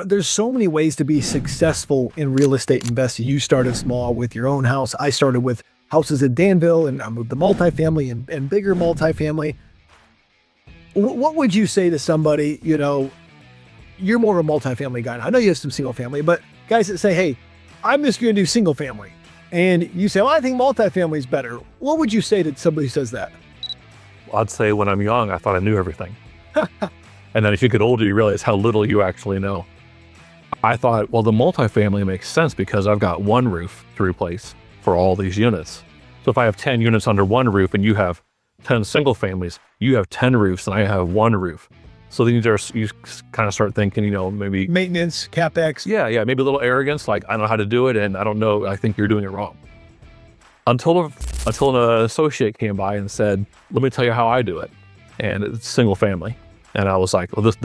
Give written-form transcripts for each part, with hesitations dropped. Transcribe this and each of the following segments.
there's so many ways to be successful in real estate investing. You started small with your own house. I started with houses in Danville, and I moved to multifamily and bigger multifamily. What would you say to somebody, you're more of a multifamily guy. I know you have some single family, but guys that say, hey, I'm just going to do single family. And you say, well, I think multifamily is better. What would you say to somebody who says that? I'd say when I'm young, I thought I knew everything. And then if you get older, you realize how little you actually know. I thought, well, the multifamily makes sense because I've got one roof to replace for all these units. So if I have 10 units under one roof and you have 10 single families, you have 10 roofs and I have one roof. So then you kind of start thinking, maybe maintenance, CapEx. Yeah, maybe a little arrogance, like I don't know how to do it and I don't know, I think you're doing it wrong. Until an associate came by and said, let me tell you how I do it. And it's single family. And I was like, well, this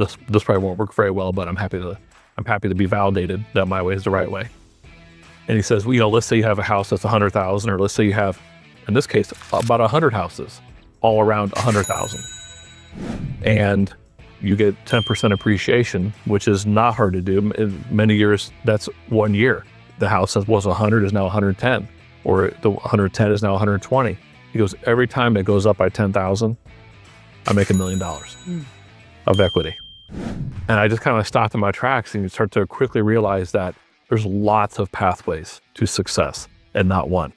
probably won't work very well, but I'm happy to be validated that my way is the right way. And he says, well, let's say you have a house that's 100,000, or let's say you have, in this case, about 100 houses, all around 100,000. And you get 10% appreciation, which is not hard to do. In many years, that's 1 year. The house that was 100 is now 110, or the 110 is now 120. He goes, every time it goes up by 10,000, I make $1 million of equity. And I just kind of stopped in my tracks, and you start to quickly realize that there's lots of pathways to success and not one.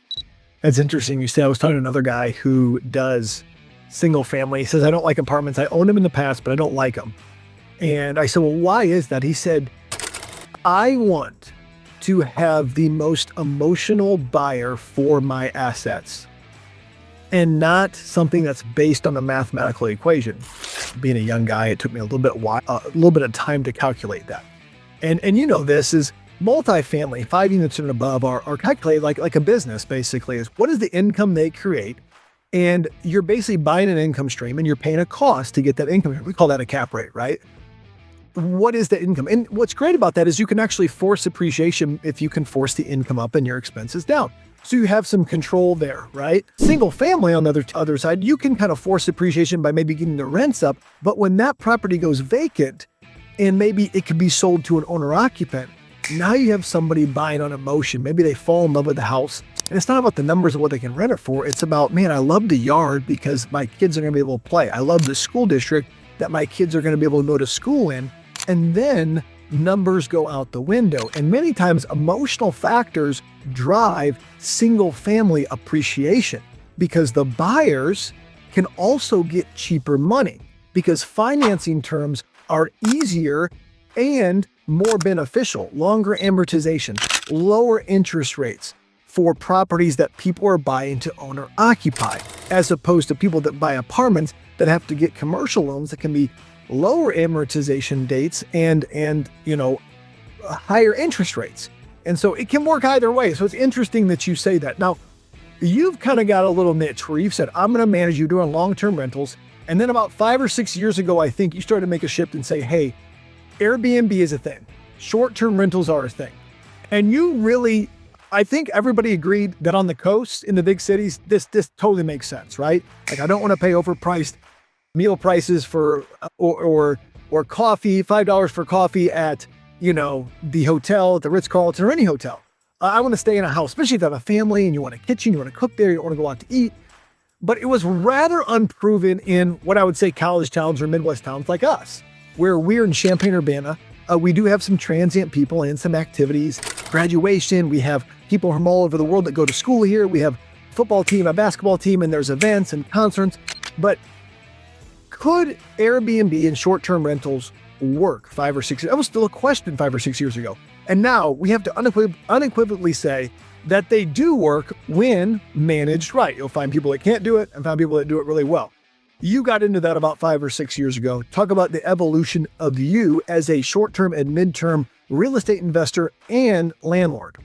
That's interesting. You say, I was talking to another guy who does single family. He says, I don't like apartments. I owned them in the past, but I don't like them. And I said, well, why is that? He said, I want to have the most emotional buyer for my assets and not something that's based on a mathematical equation. Being a young guy, it took me a little bit of time to calculate that. And this is multifamily, 5 units and above are calculated like a business, basically, is what is the income they create. And you're basically buying an income stream and you're paying a cost to get that income. We call that a cap rate, right? What is the income? And what's great about that is you can actually force appreciation if you can force the income up and your expenses down. So you have some control there, right? Single family on the other side, you can kind of force appreciation by maybe getting the rents up. But when that property goes vacant and maybe it could be sold to an owner occupant, now you have somebody buying on emotion. Maybe they fall in love with the house. And it's not about the numbers of what they can rent it for. It's about, man, I love the yard because my kids are going to be able to play. I love the school district that my kids are going to be able to go to school in. And then numbers go out the window. And many times emotional factors drive single family appreciation because the buyers can also get cheaper money because financing terms are easier and more beneficial, longer amortization, lower interest rates for properties that people are buying to own or occupy, as opposed to people that buy apartments that have to get commercial loans that can be lower amortization dates and higher interest rates. And so it can work either way. So it's interesting that you say that. Now, you've kind of got a little niche where you've said, I'm going to manage you doing long-term rentals. And then about 5 or 6 years ago, I think you started to make a shift and say, hey, Airbnb is a thing. Short-term rentals are a thing. And you really, I think everybody agreed that on the coast, in the big cities, this totally makes sense, right? Like, I don't want to pay overpriced meal prices for, or coffee, $5 for coffee at, the hotel, at the Ritz-Carlton or any hotel. I want to stay in a house, especially if you have a family and you want a kitchen, you want to cook there, you want to go out to eat. But it was rather unproven in what I would say college towns or Midwest towns like us, where we're in Champaign-Urbana. We do have some transient people and some activities, graduation. We have people from all over the world that go to school here. We have a football team, a basketball team, and there's events and concerts. But could Airbnb and short-term rentals work 5 or 6 years? That was still a question 5 or 6 years ago. And now we have to unequivocally say that they do work when managed right. You'll find people that can't do it and find people that do it really well. You got into that about 5 or 6 years ago. Talk about the evolution of you as a short-term and mid-term real estate investor and landlord.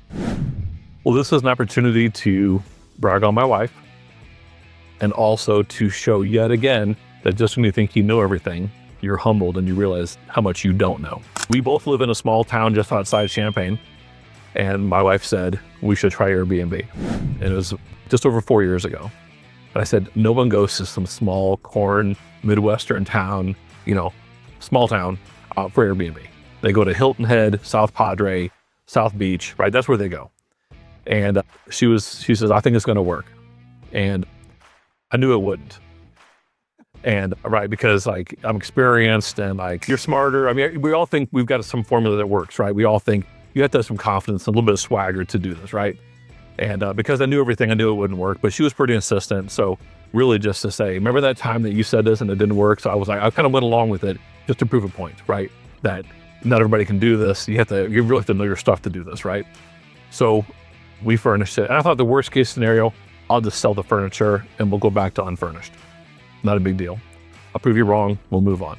Well, this is an opportunity to brag on my wife and also to show yet again that just when you think you know everything, you're humbled and you realize how much you don't know. We both live in a small town just outside Champaign, and my wife said we should try Airbnb. And it was just over 4 years ago. And I said, no one goes to some small corn Midwestern town, small town for Airbnb. They go to Hilton Head, South Padre, South Beach, right? That's where they go. And she says, I think it's going to work. And I knew it wouldn't. And right, because like I'm experienced and like you're smarter. I mean, we all think we've got some formula that works, right? We all think you have to have some confidence, a little bit of swagger to do this, right? And because I knew everything, I knew it wouldn't work, but she was pretty insistent. So really just to say, remember that time that you said this and it didn't work? So I was like, I kind of went along with it just to prove a point, right? That not everybody can do this. You really have to know your stuff to do this, right? So we furnished it. And I thought the worst case scenario, I'll just sell the furniture and we'll go back to unfurnished. Not a big deal. I'll prove you wrong. We'll move on.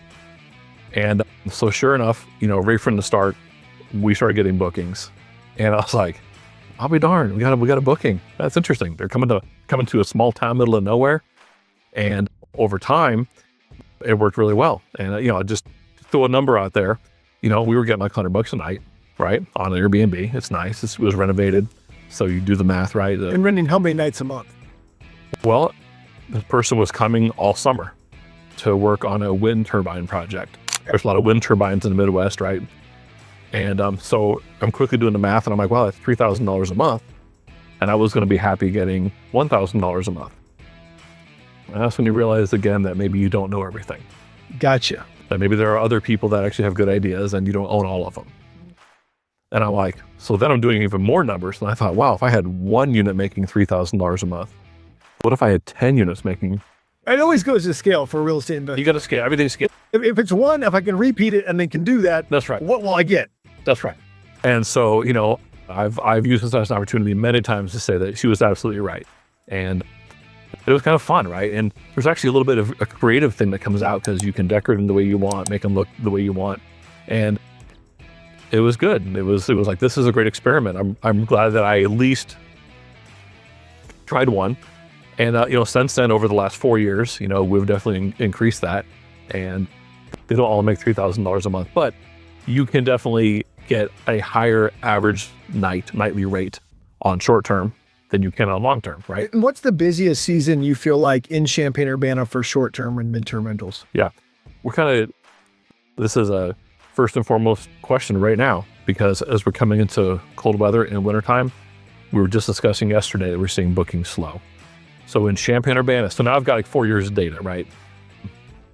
And so sure enough, right from the start, we started getting bookings. And I was like, I'll be darned. We got a booking. That's interesting. They're coming to a small town, middle of nowhere. And over time, it worked really well. And, I just threw a number out there. We were getting like $100 a night, right? On Airbnb. It's nice. It was renovated. So you do the math, right? And renting how many nights a month? Well, the person was coming all summer to work on a wind turbine project. There's a lot of wind turbines in the Midwest, right? And so I'm quickly doing the math and I'm like, wow, that's $3,000 a month. And I was going to be happy getting $1,000 a month. And that's when you realize again that maybe you don't know everything. Gotcha. That maybe there are other people that actually have good ideas and you don't own all of them. And I'm like, so then I'm doing even more numbers. And I thought, wow, if I had one unit making $3,000 a month, what if I had 10 units making? It always goes to scale for real estate investment. You got to scale. Everything's scale. If it's one, if I can repeat it and they can do that, that's right. What will I get? That's right. And so, I've used this as an opportunity many times to say that she was absolutely right. And it was kind of fun, right? And there's actually a little bit of a creative thing that comes out because you can decorate them the way you want, make them look the way you want. And it was good. It was like, this is a great experiment. I'm glad that I at least tried one. And, since then, over the last 4 years, we've definitely increased that. And they don't all make $3,000 a month, but you can definitely get a higher average nightly rate on short term than you can on long term, right? And what's the busiest season you feel like in Champaign-Urbana for short term and midterm rentals? Yeah, this is a first and foremost question right now, because as we're coming into cold weather and wintertime, we were just discussing yesterday that we're seeing bookings slow. So in Champaign-Urbana, so now I've got like 4 years of data, right?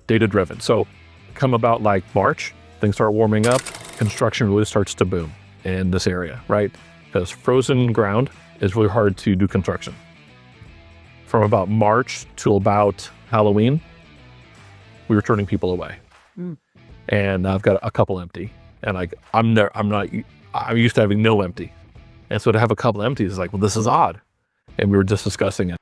Data driven. So come about like March, things start warming up, construction really starts to boom in this area, right? Because frozen ground is really hard to do construction. From about March to about Halloween, we were turning people away. And I've got a couple empty. And like, I'm used to having no empty. And so to have a couple empties is like, well, this is odd. And we were just discussing it.